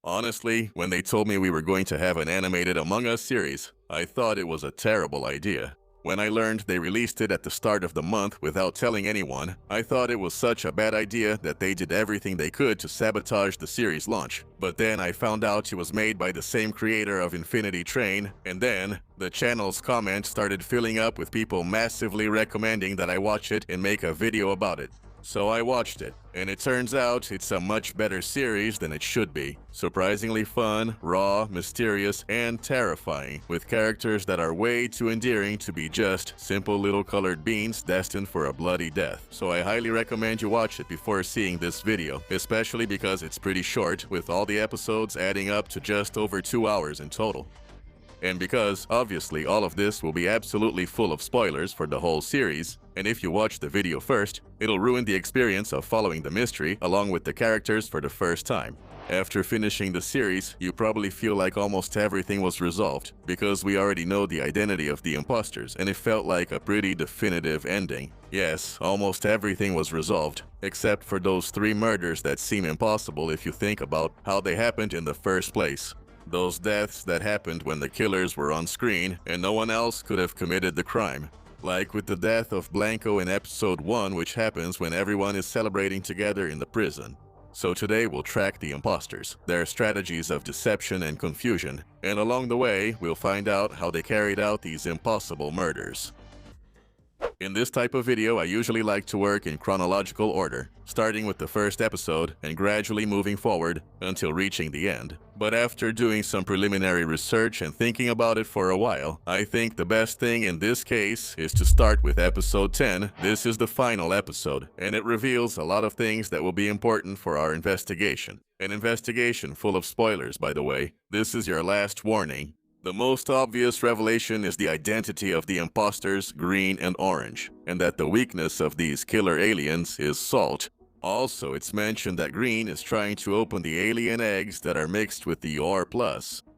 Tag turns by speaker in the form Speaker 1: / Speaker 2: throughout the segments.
Speaker 1: Honestly, when they told me we were going to have an animated Among Us series, I thought it was a terrible idea. When I learned they released it at the start of the month without telling anyone, I thought it was such a bad idea that they did everything they could to sabotage the series launch. But then I found out it was made by the same creator of Infinity Train, and then the channel's comments started filling up with people massively recommending that I watch it and make a video about it. So I watched it, and it turns out it's a much better series than it should be. Surprisingly fun, raw, mysterious, and terrifying, with characters that are way too endearing to be just simple little colored beans destined for a bloody death. So I highly recommend you watch it before seeing this video, especially because it's pretty short, with all the episodes adding up to just over 2 hours in total. And because, obviously, all of this will be absolutely full of spoilers for the whole series, and if you watch the video first, it'll ruin the experience of following the mystery along with the characters for the first time. After finishing the series, you probably feel like almost everything was resolved, because we already know the identity of the imposters, and it felt like a pretty definitive ending. Yes, almost everything was resolved, except for those 3 murders that seem impossible if you think about how they happened in the first place. Those deaths that happened when the killers were on screen and no one else could have committed the crime. Like with the death of Blanco in episode 1, which happens when everyone is celebrating together in the prison. So today we'll track the imposters, their strategies of deception and confusion, and along the way we'll find out how they carried out these impossible murders. In this type of video, I usually like to work in chronological order, starting with the first episode and gradually moving forward until reaching the end. But after doing some preliminary research and thinking about it for a while, I think the best thing in this case is to start with episode 10. This is the final episode, and it reveals a lot of things that will be important for our investigation. An investigation full of spoilers, by the way. This is your last warning. The most obvious revelation is the identity of the imposters, Green and Orange, and that the weakness of these killer aliens is salt. Also, it's mentioned that Green is trying to open the alien eggs that are mixed with the OR+.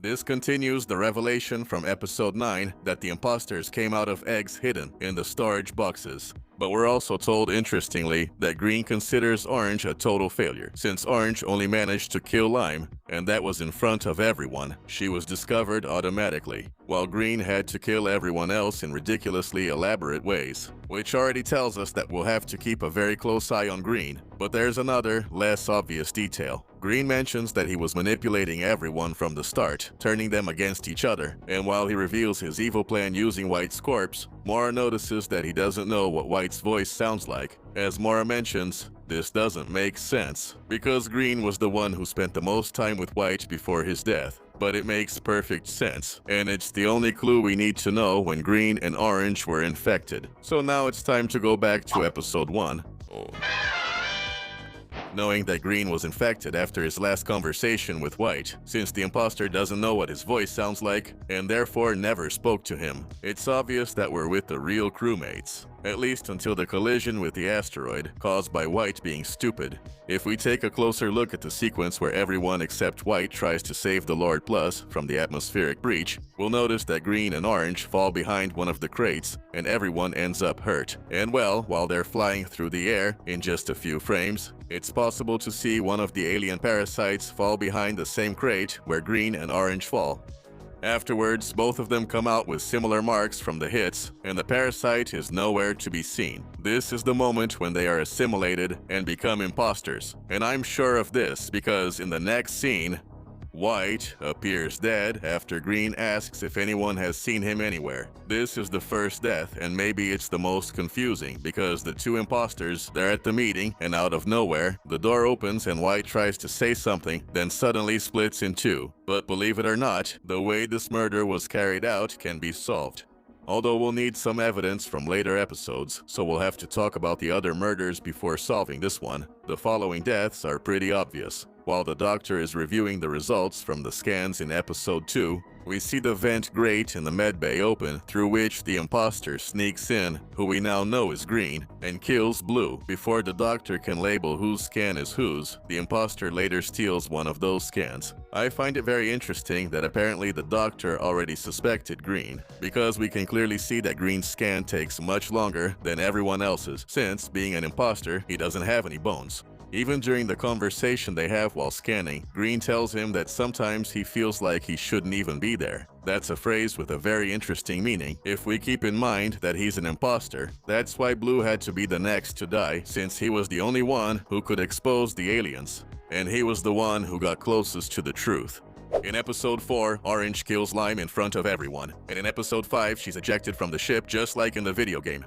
Speaker 1: This continues the revelation from episode 9 that the imposters came out of eggs hidden in the storage boxes. But we're also told, interestingly, that Green considers Orange a total failure, since Orange only managed to kill Lime, and that was in front of everyone. She was discovered automatically, while Green had to kill everyone else in ridiculously elaborate ways, which already tells us that we'll have to keep a very close eye on Green. But there's another, less obvious detail. Green mentions that he was manipulating everyone from the start, turning them against each other, and while he reveals his evil plan using White's corpse, Mora notices that he doesn't know what White's voice sounds like. As Mora mentions, this doesn't make sense, because Green was the one who spent the most time with White before his death. But it makes perfect sense, and it's the only clue we need to know when Green and Orange were infected. So now it's time to go back to episode 1. Knowing that Green was infected after his last conversation with White, since the imposter doesn't know what his voice sounds like, and therefore never spoke to him. It's obvious that we're with the real crewmates, at least until the collision with the asteroid, caused by White being stupid. If we take a closer look at the sequence where everyone except White tries to save the Lord Plus from the atmospheric breach, we'll notice that Green and Orange fall behind one of the crates, and everyone ends up hurt. And well, while they're flying through the air, in just a few frames, it's possible to see one of the alien parasites fall behind the same crate where Green and Orange fall. Afterwards, both of them come out with similar marks from the hits, and the parasite is nowhere to be seen. This is the moment when they are assimilated and become imposters. And I'm sure of this because in the next scene, White appears dead after Green asks if anyone has seen him anywhere. This is the first death, and maybe it's the most confusing because the 2 imposters, they're at the meeting, and out of nowhere, the door opens and White tries to say something, then suddenly splits in 2. But believe it or not, the way this murder was carried out can be solved. Although we'll need some evidence from later episodes, so we'll have to talk about the other murders before solving this one. The following deaths are pretty obvious. While the doctor is reviewing the results from the scans in episode 2, we see the vent grate in the medbay open through which the imposter sneaks in, who we now know is Green, and kills Blue. Before the doctor can label whose scan is whose, the imposter later steals one of those scans. I find it very interesting that apparently the doctor already suspected Green, because we can clearly see that Green's scan takes much longer than everyone else's, since, being an imposter, he doesn't have any bones. Even during the conversation they have while scanning, Green tells him that sometimes he feels like he shouldn't even be there. That's a phrase with a very interesting meaning. If we keep in mind that he's an imposter, that's why Blue had to be the next to die, since he was the only one who could expose the aliens. And he was the one who got closest to the truth. In episode 4, Orange kills Lime in front of everyone, and in episode 5, she's ejected from the ship just like in the video game.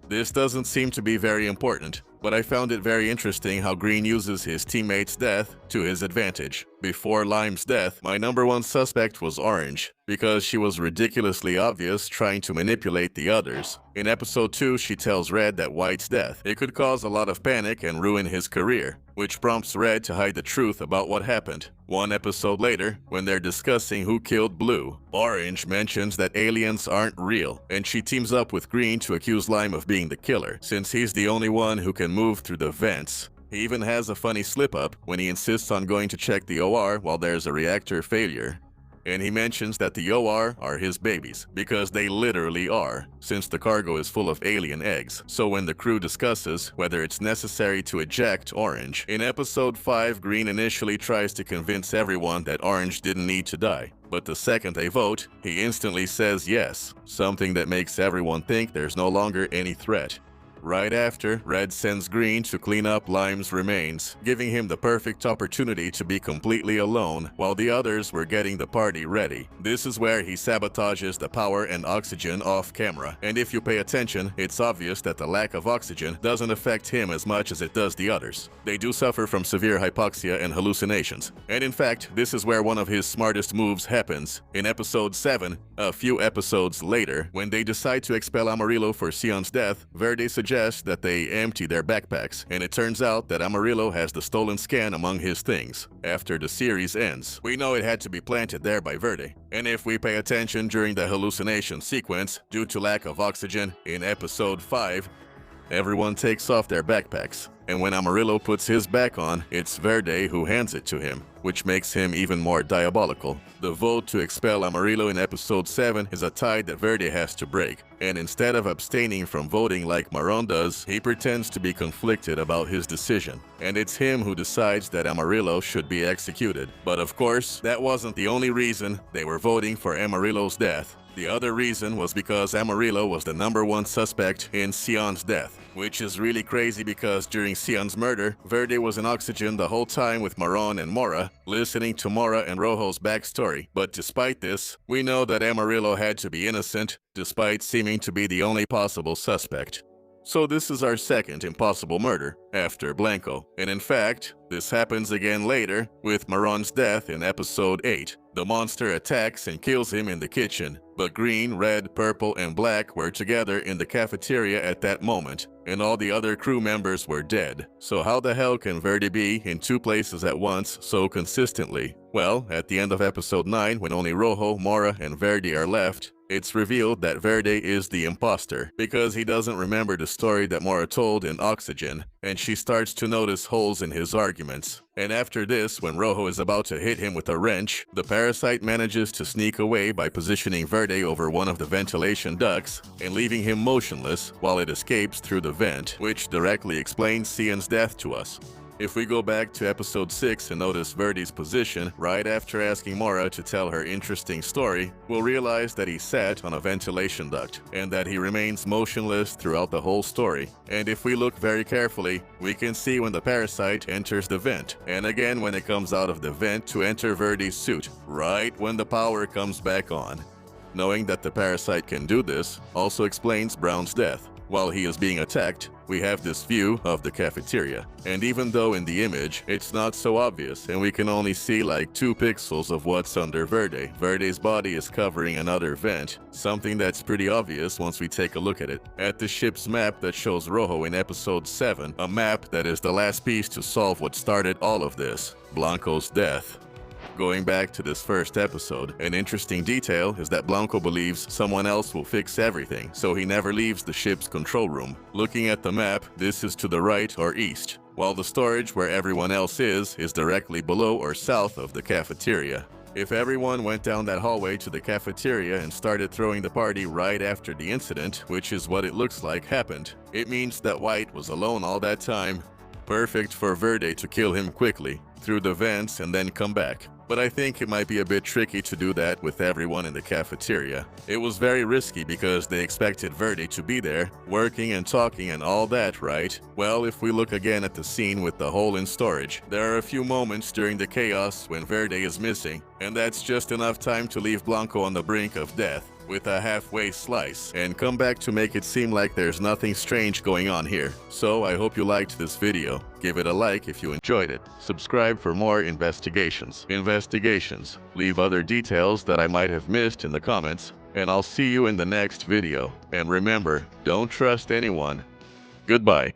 Speaker 1: This doesn't seem to be very important, but I found it very interesting how Green uses his teammate's death to his advantage. Before Lime's death, my number one suspect was Orange, because she was ridiculously obvious trying to manipulate the others. In episode 2, she tells Red that White's death, it could cause a lot of panic and ruin his career, which prompts Red to hide the truth about what happened. One episode later, when they're discussing who killed Blue, Orange mentions that aliens aren't real, and she teams up with Green to accuse Lime of being the killer, since he's the only one who can move through the vents. He even has a funny slip-up when he insists on going to check the OR while there's a reactor failure. And he mentions that the OR are his babies, because they literally are, since the cargo is full of alien eggs. So when the crew discusses whether it's necessary to eject Orange, in episode 5, Green initially tries to convince everyone that Orange didn't need to die. But the second they vote, he instantly says yes, something that makes everyone think there's no longer any threat. Right after, Red sends Green to clean up Lime's remains, giving him the perfect opportunity to be completely alone while the others were getting the party ready. This is where he sabotages the power and oxygen off camera, and if you pay attention, it's obvious that the lack of oxygen doesn't affect him as much as it does the others. They do suffer from severe hypoxia and hallucinations, and in fact, this is where one of his smartest moves happens. In episode 7, a few episodes later, when they decide to expel Amarillo for Sion's death, Verde suggests that they empty their backpacks, and it turns out that Amarillo has the stolen scan among his things. After the series ends, we know it had to be planted there by Verde. And if we pay attention during the hallucination sequence, due to lack of oxygen, in episode 5, everyone takes off their backpacks. And when Amarillo puts his back on, it's Verde who hands it to him, which makes him even more diabolical. The vote to expel Amarillo in episode 7 is a tie that Verde has to break, and instead of abstaining from voting like Maron does, he pretends to be conflicted about his decision. And it's him who decides that Amarillo should be executed. But of course, that wasn't the only reason they were voting for Amarillo's death. The other reason was because Amarillo was the number one suspect in Sion's death, which is really crazy because during Sion's murder, Verde was in oxygen the whole time with Maron and Mora, listening to Mora and Rojo's backstory. But despite this, we know that Amarillo had to be innocent, despite seeming to be the only possible suspect. So this is our second impossible murder, after Blanco. And in fact, this happens again later, with Maron's death in episode 8. The monster attacks and kills him in the kitchen, but Green, Red, Purple, and Black were together in the cafeteria at that moment, and all the other crew members were dead. So how the hell can Verde be in two places at once so consistently? Well, at the end of episode 9, when only Rojo, Mora, and Verde are left, it's revealed that Verde is the imposter, because he doesn't remember the story that Mora told in Oxygen, and she starts to notice holes in his arguments. And after this, when Rojo is about to hit him with a wrench, the parasite manages to sneak away by positioning Verde over one of the ventilation ducts and leaving him motionless while it escapes through the vent, which directly explains Sion's death to us. If we go back to episode 6 and notice Verde's position right after asking Mora to tell her interesting story, we'll realize that he sat on a ventilation duct and that he remains motionless throughout the whole story. And if we look very carefully, we can see when the parasite enters the vent, and again when it comes out of the vent to enter Verde's suit, right when the power comes back on. Knowing that the parasite can do this also explains Brown's death. While he is being attacked, we have this view of the cafeteria. And even though in the image, it's not so obvious and we can only see like 2 pixels of what's under Verde, Verde's body is covering another vent, something that's pretty obvious once we take a look at it. At the ship's map that shows Rojo in episode 7, a map that is the last piece to solve what started all of this, Blanco's death. Going back to this first episode, an interesting detail is that Blanco believes someone else will fix everything, so he never leaves the ship's control room. Looking at the map, this is to the right or east, while the storage where everyone else is directly below or south of the cafeteria. If everyone went down that hallway to the cafeteria and started throwing the party right after the incident, which is what it looks like happened, it means that White was alone all that time. Perfect for Verde to kill him quickly, through the vents and then come back. But I think it might be a bit tricky to do that with everyone in the cafeteria. It was very risky because they expected Verde to be there, working and talking and all that, right? Well, if we look again at the scene with the hole in storage, there are a few moments during the chaos when Verde is missing, and that's just enough time to leave Blanco on the brink of death with a halfway slice and come back to make it seem like there's nothing strange going on here. So I hope you liked this video. Give it a like if you enjoyed it. Subscribe for more investigations. Leave other details that I might have missed in the comments, and I'll see you in the next video. And remember, don't trust anyone. Goodbye.